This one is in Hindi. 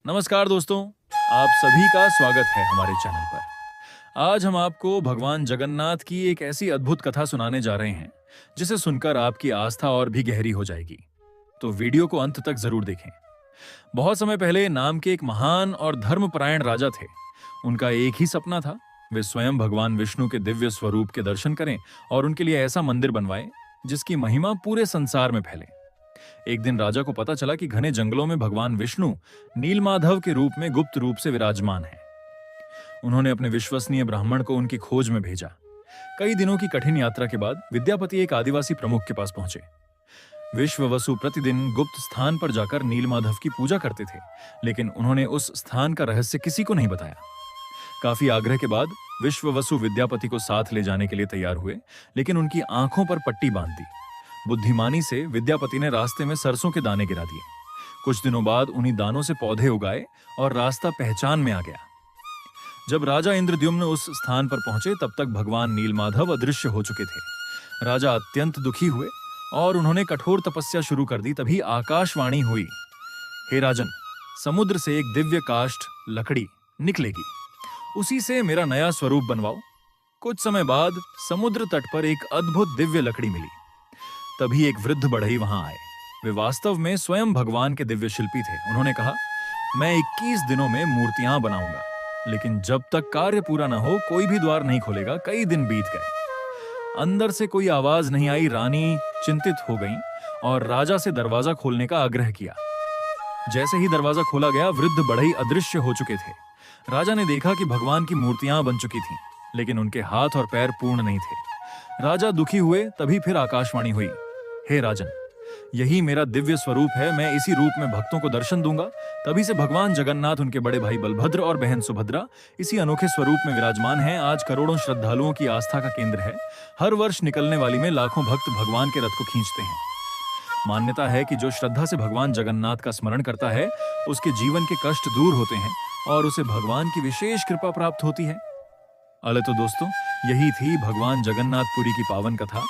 नमस्कार दोस्तों, आप सभी का स्वागत है हमारे चैनल पर। आज हम आपको भगवान जगन्नाथ की एक ऐसी अद्भुत कथा सुनाने जा रहे हैं जिसे सुनकर आपकी आस्था और भी गहरी हो जाएगी। तो वीडियो को अंत तक जरूर देखें। बहुत समय पहले नाम के एक महान और धर्मपरायण राजा थे। उनका एक ही सपना था, वे स्वयं भगवान विष्णु के दिव्य स्वरूप के दर्शन करें और उनके लिए ऐसा मंदिर बनवाएं जिसकी महिमा पूरे संसार में फैले। एक दिन राजा को पता चला कि घने जंगलों में भगवान विष्णु नीलमाधव के रूप में गुप्त रूप से विराजमान हैं। उन्होंने अपने विश्वसनीय ब्राह्मण को उनकी खोज में भेजा। कई दिनों की कठिन यात्रा के बाद विद्यापति एक आदिवासी प्रमुख के पास पहुंचे। विश्ववसु प्रतिदिन गुप्त स्थान पर जाकर नीलमाधव की पूजा करते थे, लेकिन उन्होंने उस स्थान का रहस्य किसी को नहीं बताया। काफी आग्रह के बाद विश्ववसु विद्यापति को साथ ले जाने के लिए तैयार हुए, लेकिन उनकी आंखों पर पट्टी बांध दी। बुद्धिमानी से विद्यापति ने रास्ते में सरसों के दाने गिरा दिए। कुछ दिनों बाद उन्हीं दानों से पौधे उगाए और रास्ता पहचान में आ गया। जब राजा इंद्रद्युम्न उस स्थान पर पहुंचे तब तक भगवान नीलमाधव अदृश्य हो चुके थे। राजा अत्यंत दुखी हुए और उन्होंने कठोर तपस्या शुरू कर दी। तभी आकाशवाणी हुई, हे राजन, समुद्र से एक दिव्य काष्ठ लकड़ी निकलेगी, उसी से मेरा नया स्वरूप बनवाओ। कुछ समय बाद समुद्र तट पर एक अद्भुत दिव्य लकड़ी मिली। तभी एक वृद्ध बढ़ई वहां आए। वे वास्तव में स्वयं भगवान के दिव्य शिल्पी थे। उन्होंने कहा, मैं 21 दिनों में मूर्तियां बनाऊंगा, लेकिन जब तक कार्य पूरा न हो कोई भी द्वार नहीं खोलेगा। कई दिन बीत गए, अंदर से कोई आवाज नहीं आई। रानी चिंतित हो गई और राजा से दरवाजा खोलने का आग्रह किया। जैसे ही दरवाजा खोला गया, वृद्ध बढ़ई अदृश्य हो चुके थे। राजा ने देखा कि भगवान की मूर्तियां बन चुकी थीं, लेकिन उनके हाथ और पैर पूर्ण नहीं थे। राजा दुखी हुए। तभी फिर आकाशवाणी हुई, हे राजन, यही मेरा दिव्य स्वरूप है, मैं इसी रूप में भक्तों को दर्शन दूंगा। तभी से भगवान जगन्नाथ, उनके बड़े भाई बलभद्र और बहन सुभद्रा इसी अनोखे स्वरूप में विराजमान हैं। आज करोड़ों श्रद्धालुओं की आस्था का केंद्र है। हर वर्ष निकलने वाली में लाखों भक्त भगवान के रथ को खींचते हैं। मान्यता है कि जो श्रद्धा से भगवान जगन्नाथ का स्मरण करता है, उसके जीवन के कष्ट दूर होते हैं और उसे भगवान की विशेष कृपा प्राप्त होती है। अले तो दोस्तों, यही थी भगवान जगन्नाथपुरी की पावन कथा।